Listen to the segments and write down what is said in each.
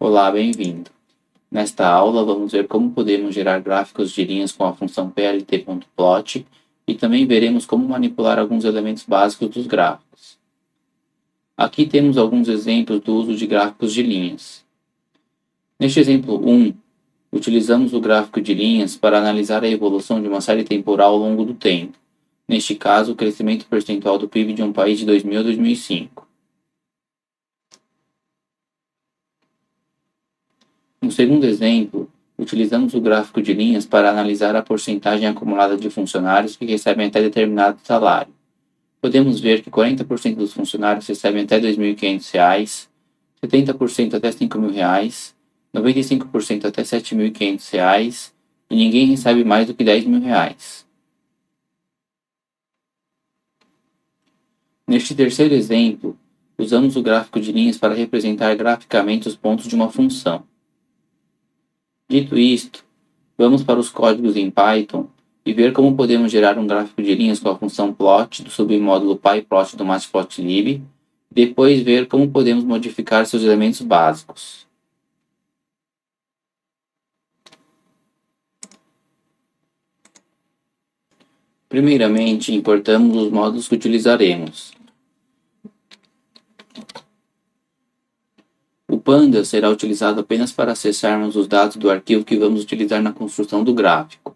Olá, bem-vindo. Nesta aula, vamos ver como podemos gerar gráficos de linhas com a função plt.plot e também veremos como manipular alguns elementos básicos dos gráficos. Aqui temos alguns exemplos do uso de gráficos de linhas. Neste exemplo 1, utilizamos o gráfico de linhas para analisar a evolução de uma série temporal ao longo do tempo, neste caso, o crescimento percentual do PIB de um país de 2000 a 2005. No segundo exemplo, utilizamos o gráfico de linhas para analisar a porcentagem acumulada de funcionários que recebem até determinado salário. Podemos ver que 40% dos funcionários recebem até R$ 2.500, 70% até R$ 5.000, 95% até R$ 7.500 e ninguém recebe mais do que R$ 10.000. Neste terceiro exemplo, usamos o gráfico de linhas para representar graficamente os pontos de uma função. Dito isto, vamos para os códigos em Python e ver como podemos gerar um gráfico de linhas com a função plot do submódulo pyplot do matplotlib, e depois ver como podemos modificar seus elementos básicos. Primeiramente, importamos os módulos que utilizaremos. O Panda será utilizado apenas para acessarmos os dados do arquivo que vamos utilizar na construção do gráfico.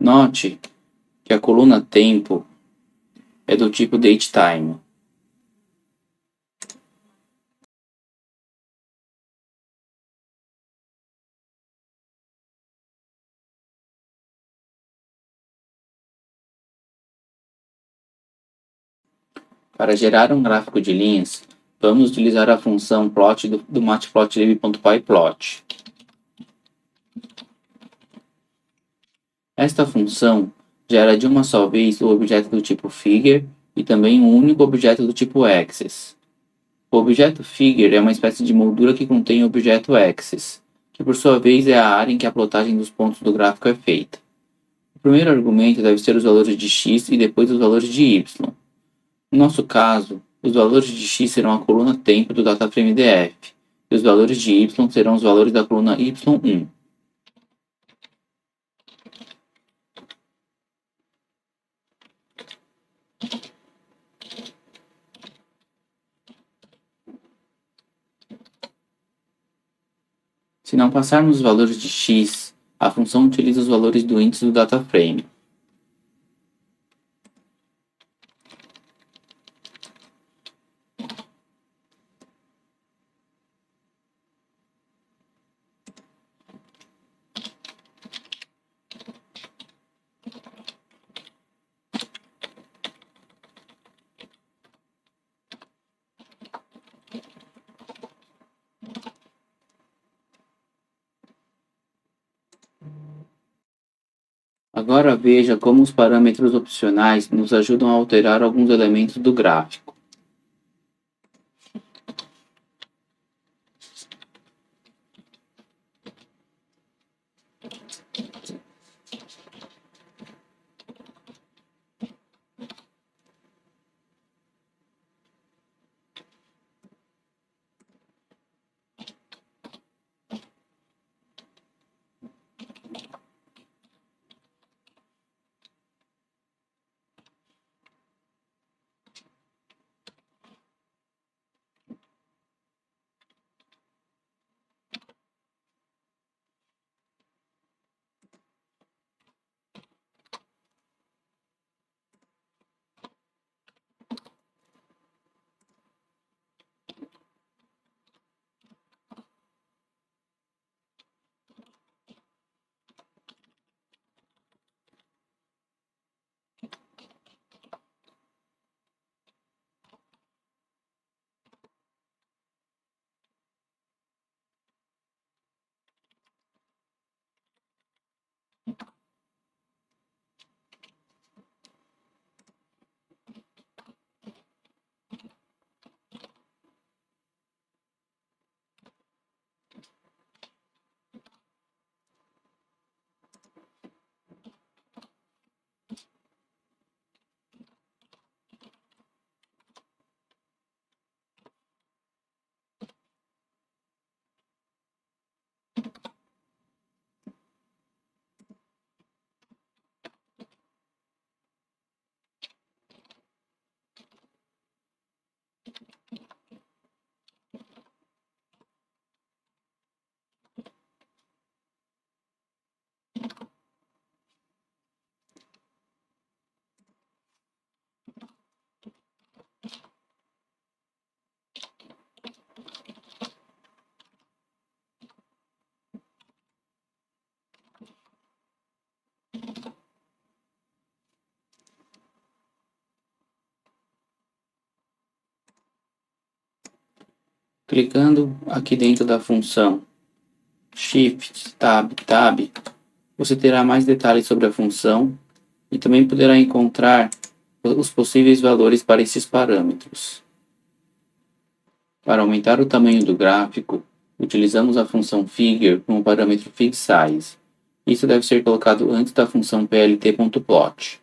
Note que a coluna tempo é do tipo datetime. Para gerar um gráfico de linhas, vamos utilizar a função plot do matplotlib.pyplot. Esta função gera de uma só vez o objeto do tipo figure e também um único objeto do tipo axis. O objeto figure é uma espécie de moldura que contém o objeto axis, que por sua vez é a área em que a plotagem dos pontos do gráfico é feita. O primeiro argumento deve ser os valores de x e depois os valores de y. No nosso caso, os valores de x serão a coluna tempo do dataframe df, e os valores de y serão os valores da coluna y1. Se não passarmos os valores de x, a função utiliza os valores do índice do dataframe. Agora veja como os parâmetros opcionais nos ajudam a alterar alguns elementos do gráfico. Clicando aqui dentro da função Shift Tab Tab, você terá mais detalhes sobre a função e também poderá encontrar os possíveis valores para esses parâmetros. Para aumentar o tamanho do gráfico, utilizamos a função Figure como parâmetro FigSize. Isso deve ser colocado antes da função plt.plot.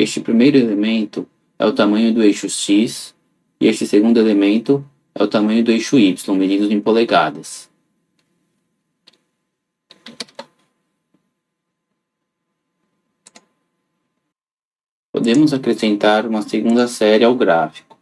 Este primeiro elemento é o tamanho do eixo X e este segundo elemento é o tamanho do eixo Y, medidos em polegadas. Podemos acrescentar uma segunda série ao gráfico.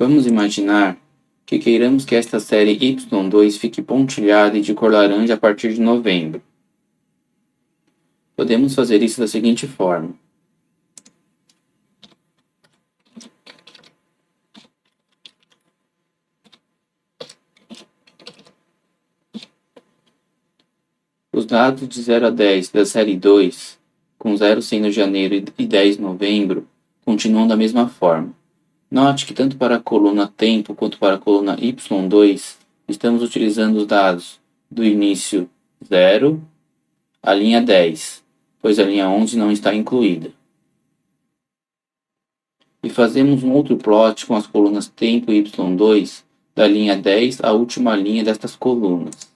Vamos imaginar que queiramos que esta série Y2 fique pontilhada e de cor laranja a partir de novembro. Podemos fazer isso da seguinte forma. Os dados de 0 a 10 da série 2, com 0 sendo janeiro e 10 novembro, continuam da mesma forma. Note que tanto para a coluna tempo quanto para a coluna Y2, estamos utilizando os dados do início 0 à linha 10, pois a linha 11 não está incluída. E fazemos um outro plot com as colunas tempo e Y2 da linha 10 à última linha destas colunas.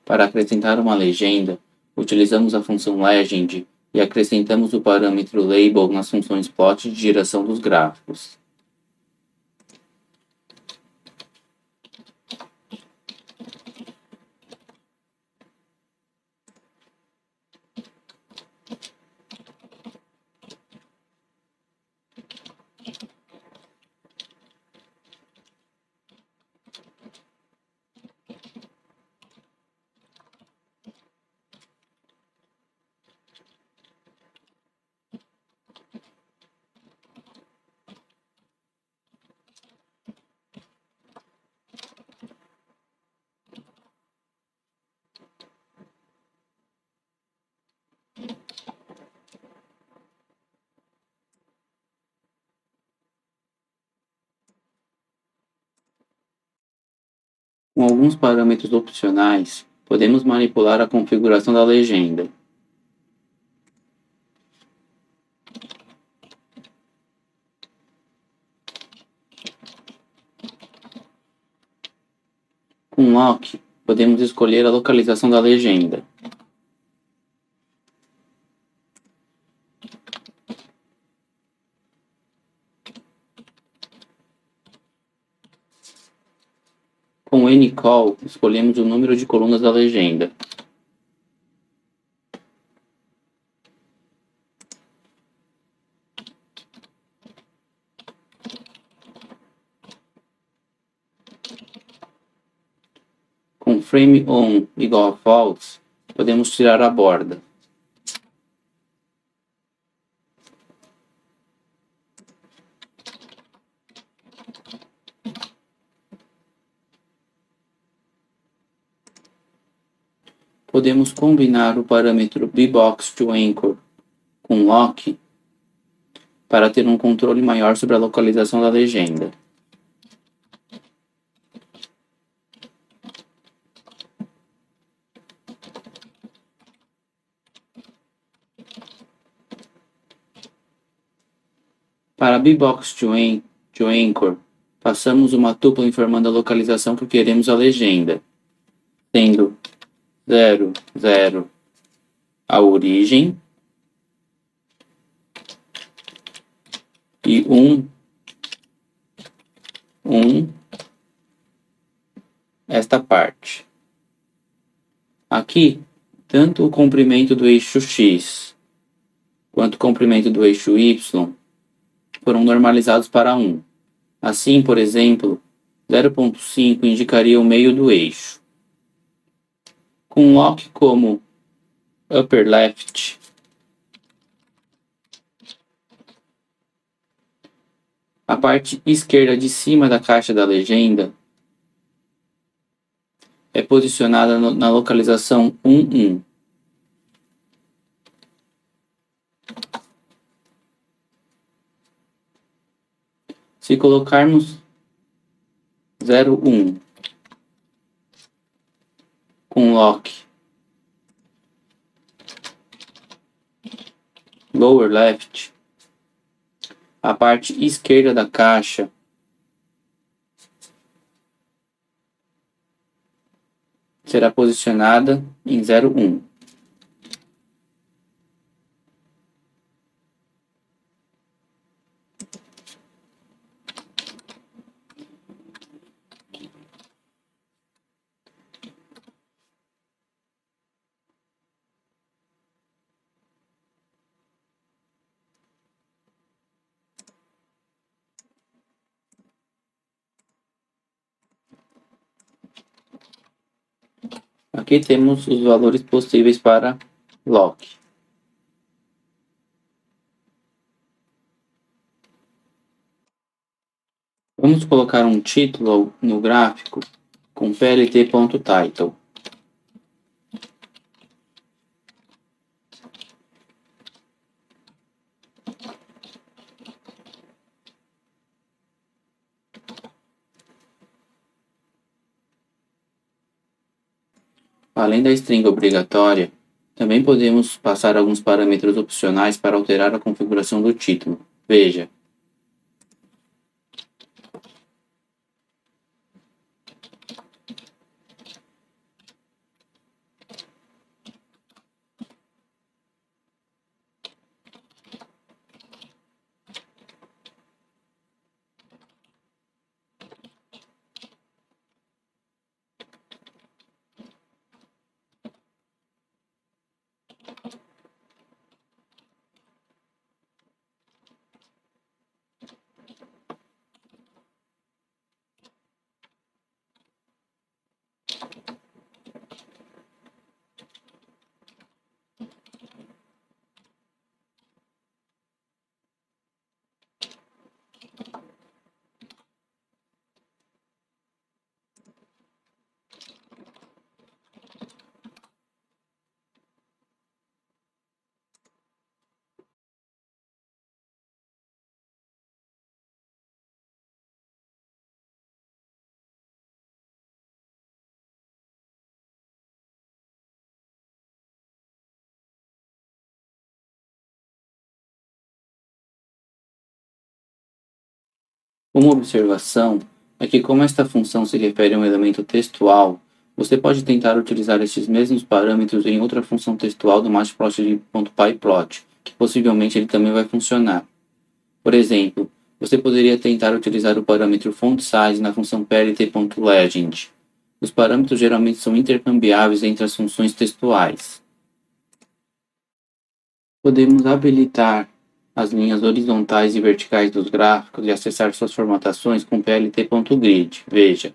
Para acrescentar uma legenda, utilizamos a função legend e acrescentamos o parâmetro label nas funções plot de geração dos gráficos. Com alguns parâmetros opcionais, podemos manipular a configuração da legenda. Com Lock, podemos escolher a localização da legenda. Com Anycall, escolhemos o número de colunas da legenda. frame on igual a false, podemos tirar a borda. Podemos combinar o parâmetro bBox2Anchor com lock para ter um controle maior sobre a localização da legenda. Para bBox2Anchor, passamos uma tupla informando a localização que queremos a legenda, sendo 0, 0 a origem e 1, 1 esta parte. Aqui, tanto o comprimento do eixo X quanto o comprimento do eixo Y foram normalizados para 1. Assim, por exemplo, 0.5 indicaria o meio do eixo. Com lock como upper left, a parte esquerda de cima da caixa da legenda é posicionada na localização 1, 1. Se colocarmos 0, 1 com lock lower left, a parte esquerda da caixa será posicionada em 0, 1. Aqui temos os valores possíveis para lock. Vamos colocar um título no gráfico com plt.title. Além da string obrigatória, também podemos passar alguns parâmetros opcionais para alterar a configuração do título. Veja. Uma observação é que, como esta função se refere a um elemento textual, você pode tentar utilizar estes mesmos parâmetros em outra função textual do matplotlib.pyplot, que possivelmente ele também vai funcionar. Por exemplo, você poderia tentar utilizar o parâmetro fontSize na função plt.legend. Os parâmetros geralmente são intercambiáveis entre as funções textuais. Podemos habilitar as linhas horizontais e verticais dos gráficos e acessar suas formatações com plt.grid. Veja.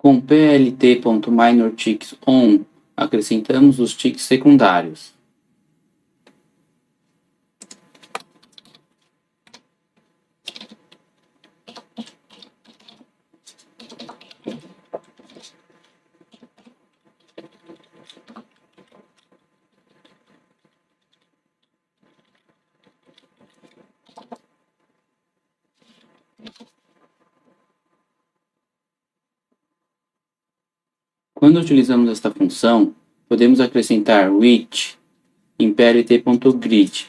Com plt.minorTicksOn, acrescentamos os ticks secundários. Quando utilizamos esta função, podemos acrescentar which em plt.grid.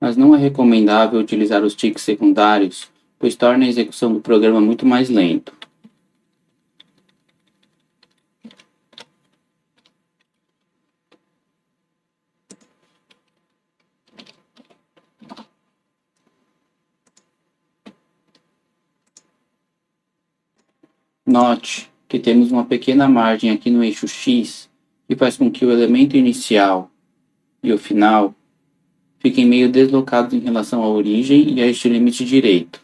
Mas não é recomendável utilizar os ticks secundários, pois torna a execução do programa muito mais lento. Note que temos uma pequena margem aqui no eixo X, que faz com que o elemento inicial e o final fiquem meio deslocados em relação à origem e a este limite direito.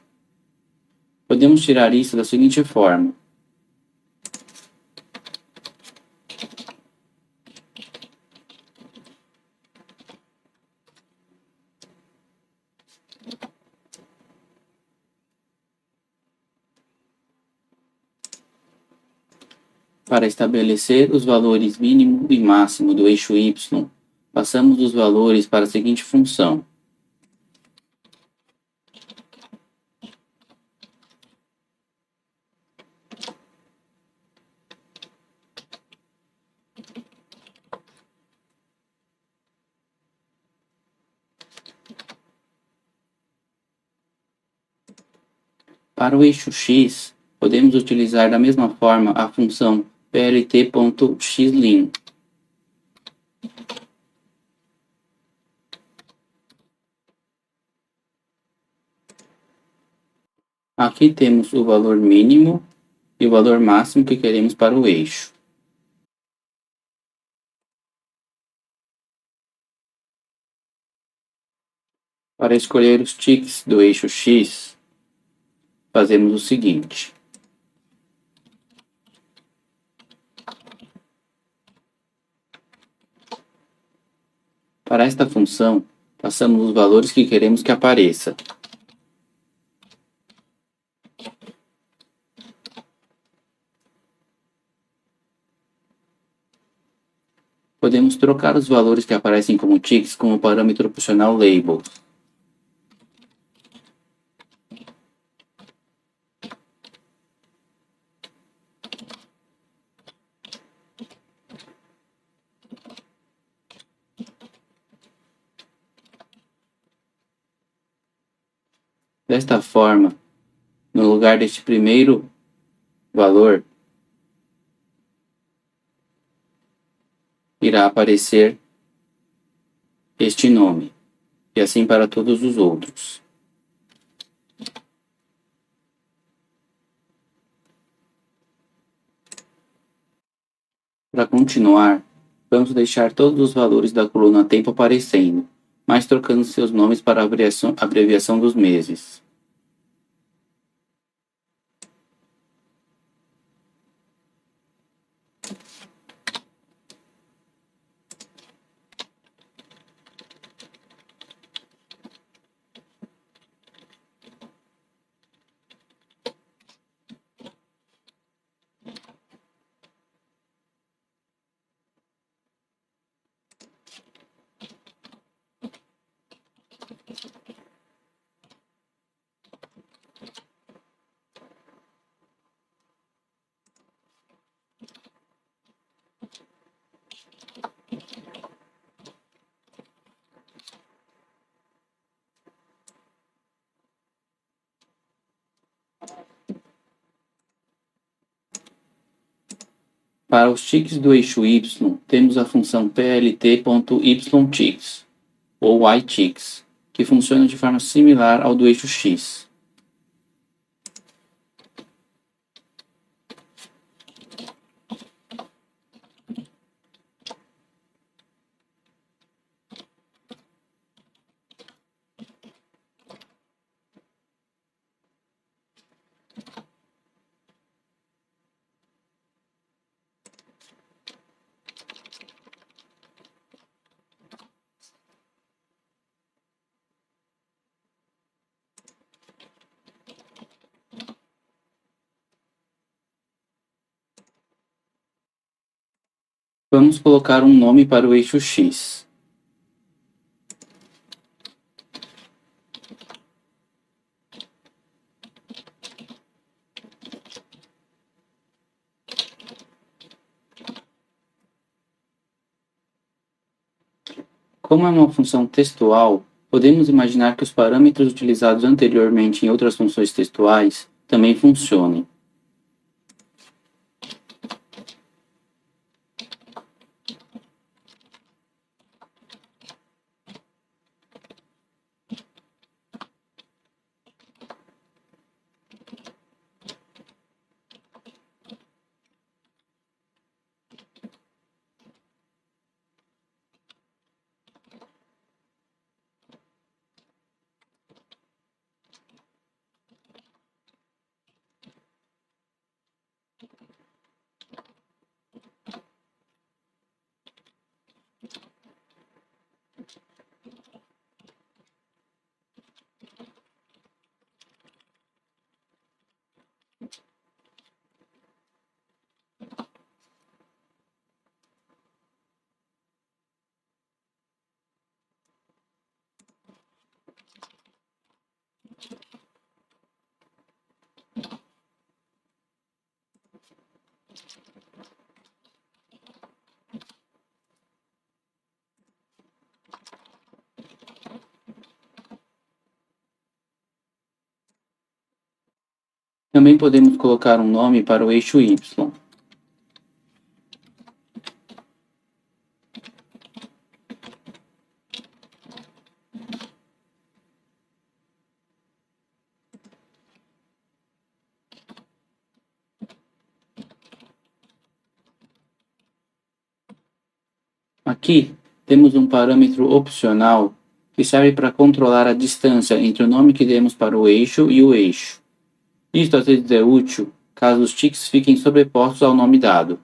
Podemos tirar isso da seguinte forma. Para estabelecer os valores mínimo e máximo do eixo Y, passamos os valores para a seguinte função. Para o eixo X, podemos utilizar da mesma forma a função plt.xlim. Aqui temos o valor mínimo e o valor máximo que queremos para o eixo. Para escolher os ticks do eixo X, fazemos o seguinte. Para esta função, passamos os valores que queremos que apareça. podemos trocar os valores que aparecem como ticks com o parâmetro opcional label. Desta forma, no lugar deste primeiro valor, irá aparecer este nome, e assim para todos os outros. Para continuar, vamos deixar todos os valores da coluna tempo aparecendo, mas trocando seus nomes para a abreviação dos meses. Para os ticks do eixo Y, temos a função plt.yticks, ou yticks, que funciona de forma similar ao do eixo X. Vamos colocar um nome para o eixo X. Como é uma função textual, podemos imaginar que os parâmetros utilizados anteriormente em outras funções textuais também funcionem. Também podemos colocar um nome para o eixo Y. Aqui temos um parâmetro opcional que serve para controlar a distância entre o nome que demos para o eixo e o eixo. Isto às vezes é útil caso os ticks fiquem sobrepostos ao nome dado.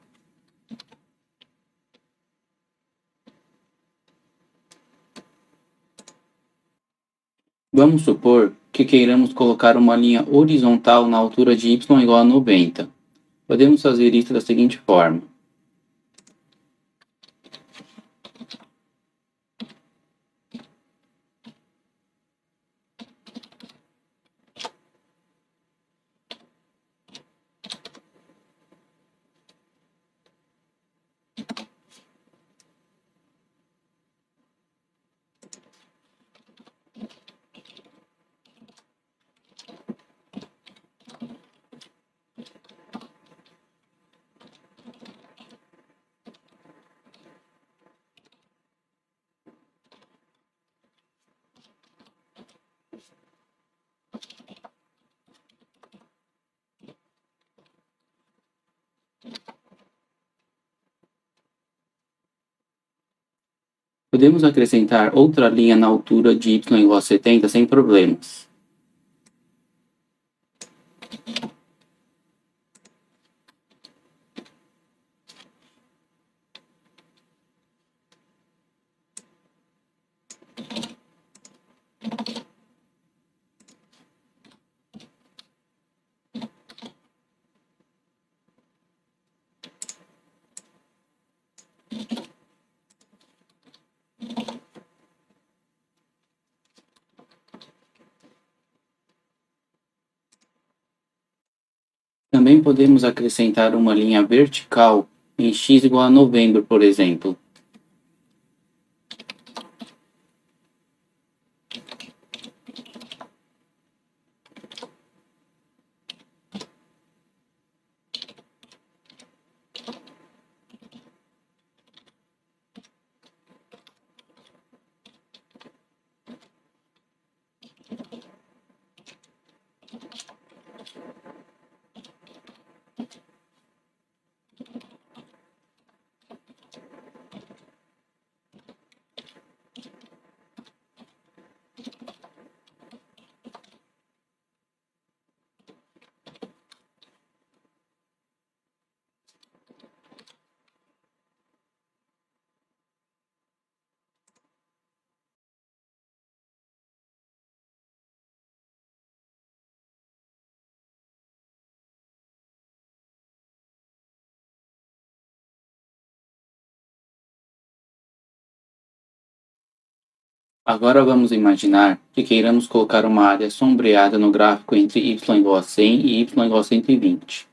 Vamos supor que queiramos colocar uma linha horizontal na altura de y igual a 90. Podemos fazer isso da seguinte forma. Podemos acrescentar outra linha na altura de y igual a 70 sem problemas. Também podemos acrescentar uma linha vertical em x igual a novembro, por exemplo. Agora vamos imaginar que queiramos colocar uma área sombreada no gráfico entre y igual a 100 e y igual a 120.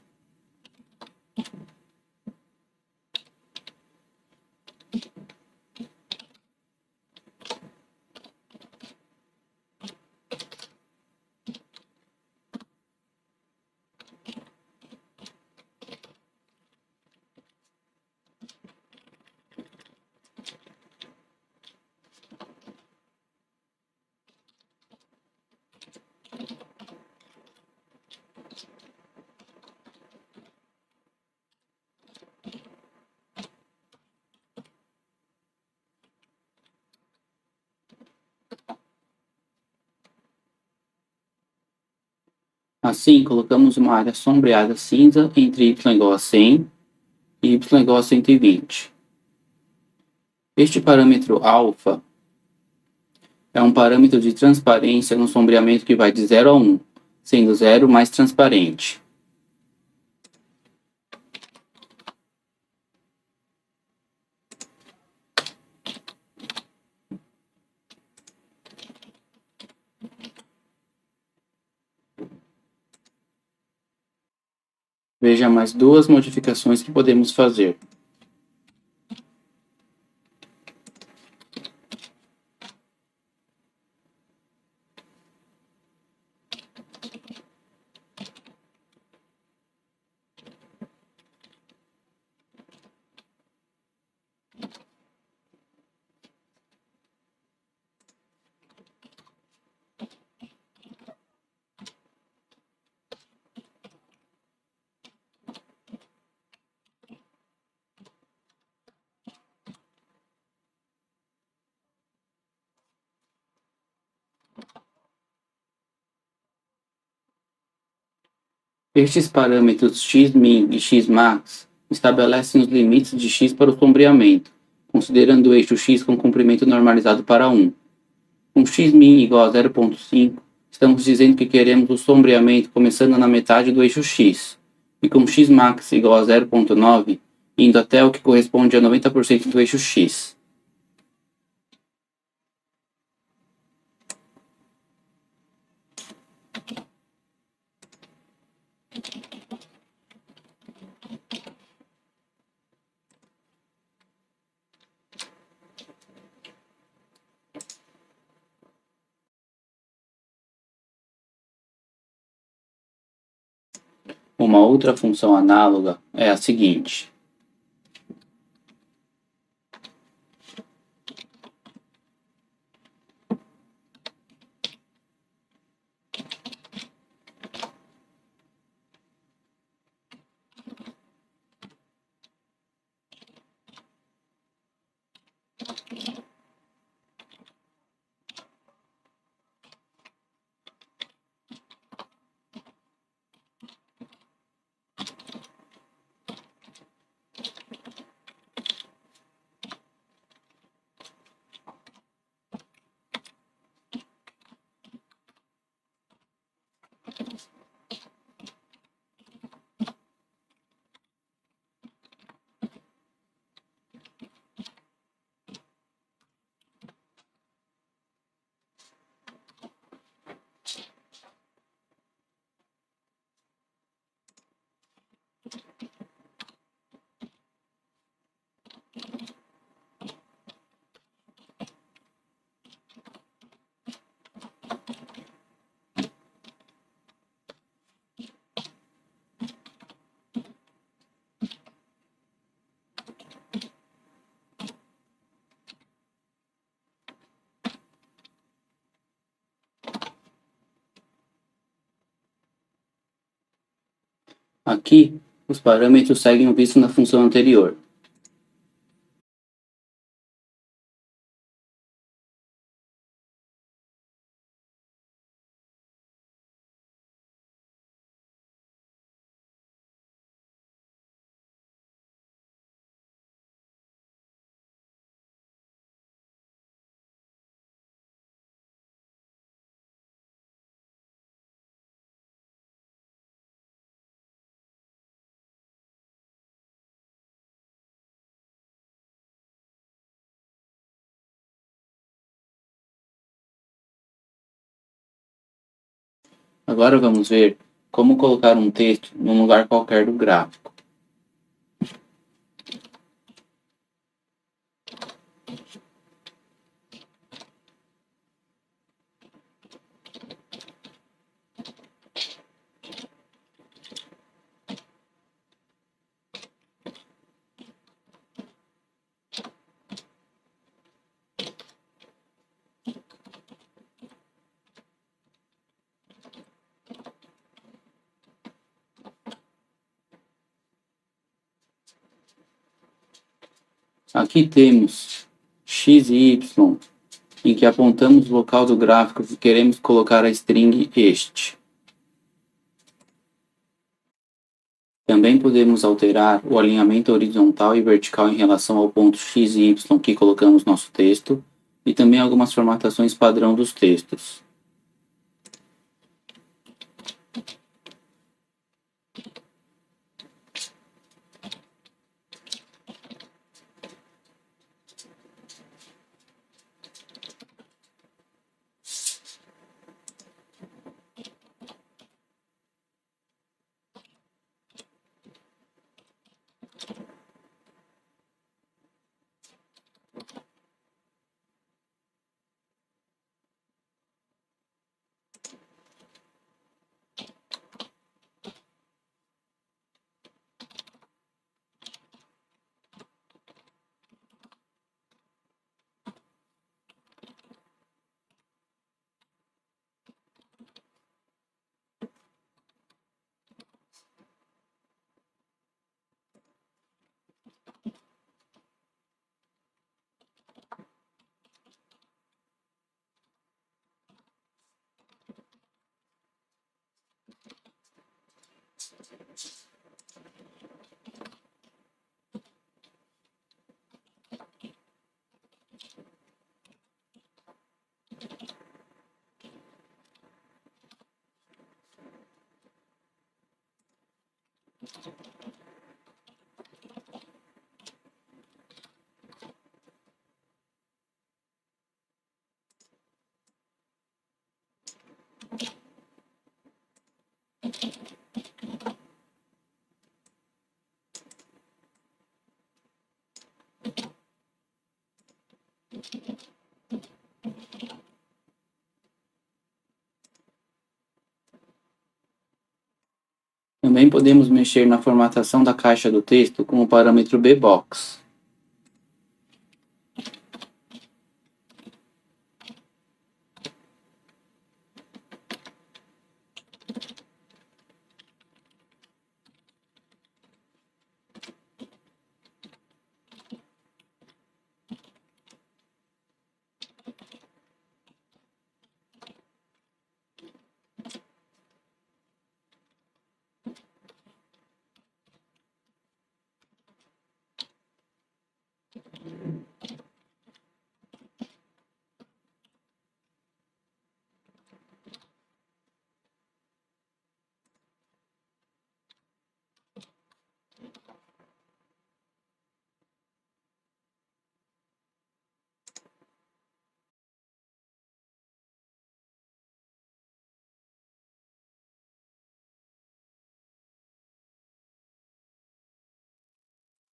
Assim, colocamos uma área sombreada cinza entre y igual a 100 e y igual a 120. Este parâmetro alfa é um parâmetro de transparência no sombreamento que vai de 0 a 1, sendo 0 mais transparente. Veja mais duas modificações que podemos fazer. Estes parâmetros x-min e x-max estabelecem os limites de x para o sombreamento, considerando o eixo x com comprimento normalizado para 1. Com x-min igual a 0,5, estamos dizendo que queremos o sombreamento começando na metade do eixo x, e com x-max igual a 0,9, indo até o que corresponde a 90% do eixo x. Uma outra função análoga é a seguinte. Aqui, os parâmetros seguem o visto na função anterior. Agora vamos ver como colocar um texto num lugar qualquer do gráfico. Aqui temos x e y, em que apontamos o local do gráfico que queremos colocar a string este. Também podemos alterar o alinhamento horizontal e vertical em relação ao ponto x e y que colocamos nosso texto, e também algumas formatações padrão dos textos. Também podemos mexer na formatação da caixa do texto com o parâmetro bbox.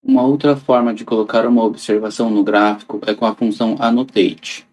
Uma outra forma de colocar uma observação no gráfico é com a função annotate.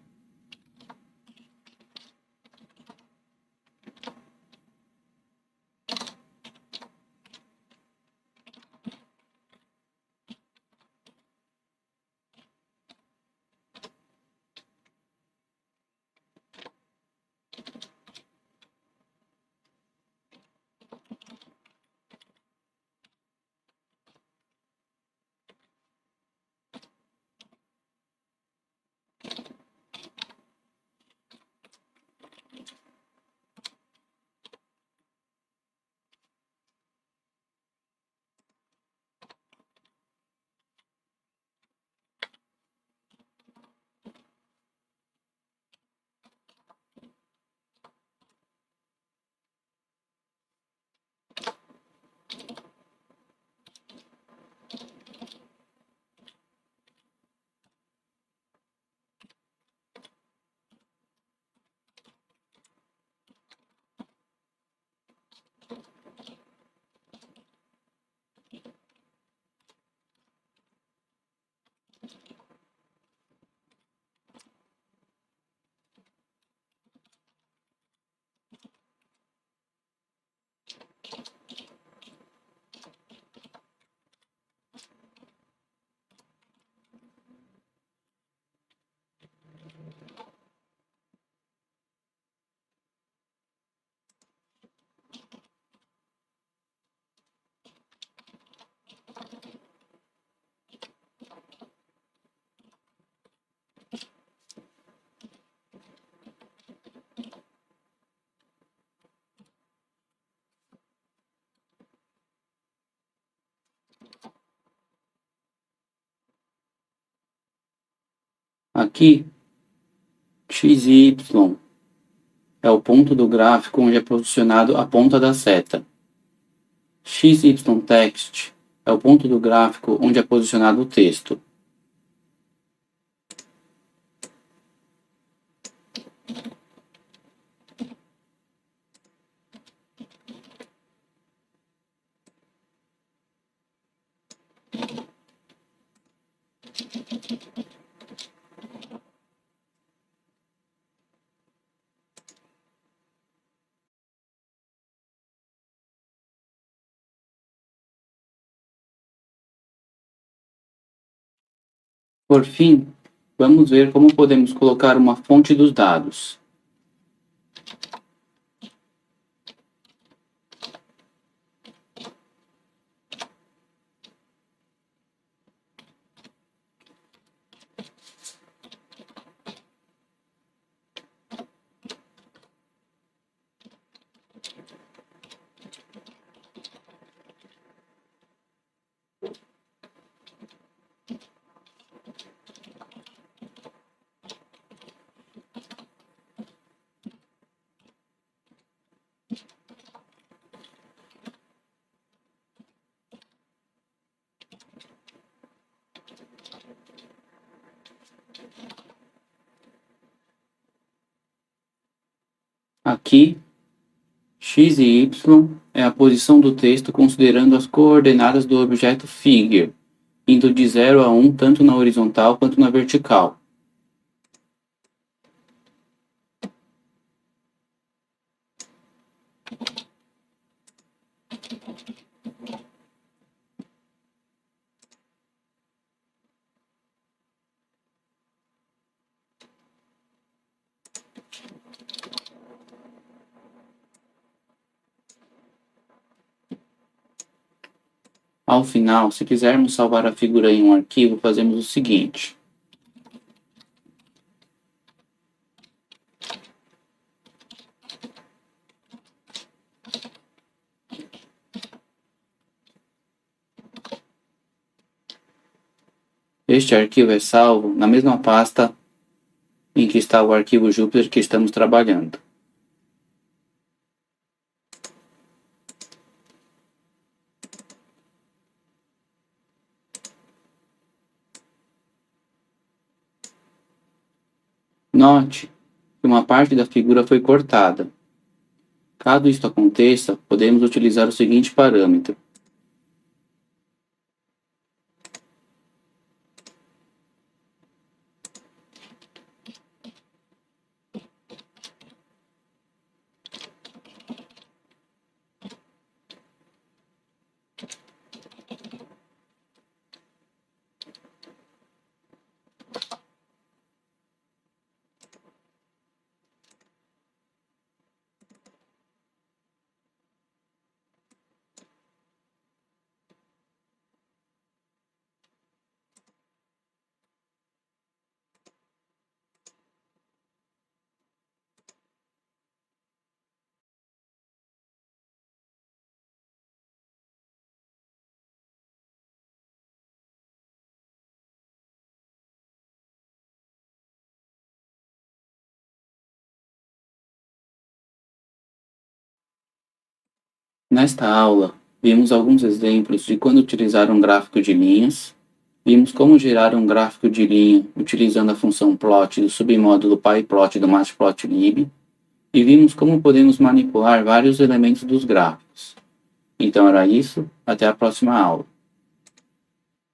Aqui, x e y é o ponto do gráfico onde é posicionado a ponta da seta. XYText é o ponto do gráfico onde é posicionado o texto. Por fim, vamos ver como podemos colocar uma fonte dos dados. Aqui, x e y é a posição do texto considerando as coordenadas do objeto figure, indo de 0 a 1 tanto na horizontal quanto na vertical. Ao final, se quisermos salvar a figura em um arquivo, fazemos o seguinte. Este arquivo é salvo na mesma pasta em que está o arquivo Jupyter que estamos trabalhando. Note que uma parte da figura foi cortada. Caso isto aconteça, podemos utilizar o seguinte parâmetro. Nesta aula, vimos alguns exemplos de quando utilizar um gráfico de linhas, vimos como gerar um gráfico de linha utilizando a função plot do submódulo pyplot do matplotlib, e vimos como podemos manipular vários elementos dos gráficos. Então era isso, até a próxima aula.